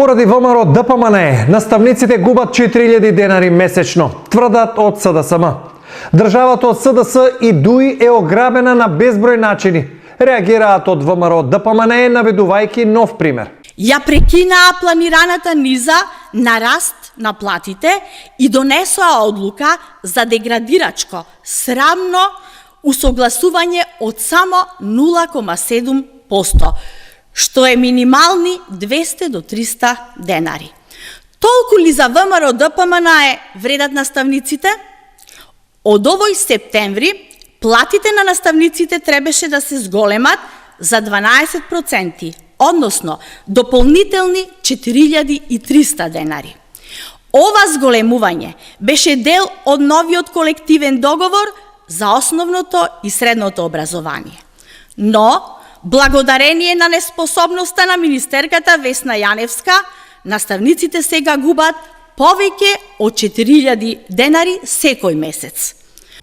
Поради ВМРО ДПМНЕ, наставниците губат 4000 денари месечно, тврдат од СДСМ. Државата од СДС и ДУИ е ограбена на безброј начини. Реагираат од ВМРО ДПМНЕ наведувајќи нов пример. Ја прекинаа планираната низа на раст на платите и донесоа одлука за деградирачко, срамно усогласување од само 0,7%, што е минимални 200 до 300 денари. Толку ли за ВМРО ДПМНЕ вредат наставниците? Од овој септември платите на наставниците требаше да се зголемат за 12%, односно дополнителни 4300 денари. Ова зголемување беше дел од новиот колективен договор за основното и средното образование. Но, благодарение на неспособноста на министерката Весна Јаневска, наставниците сега губат повеќе од 4000 денари секој месец.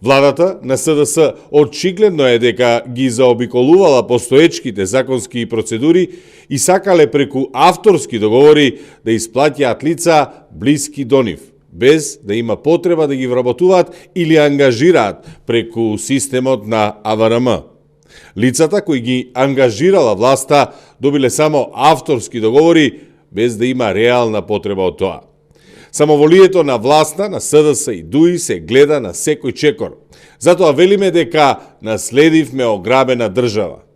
Владата на СДС очигледно е дека ги заобиколувала постоечките законски процедури и сакале преку авторски договори да исплатјаат лица блиски до нив, без да има потреба да ги вработуваат или ангажираат преку системот на АВРМ. Лицата кои ги ангажирала власта добиле само авторски договори без да има реална потреба од тоа. Самоволието на власта, на СДС и ДУИ се гледа на секој чекор. Затоа велиме дека наследивме ограбена држава.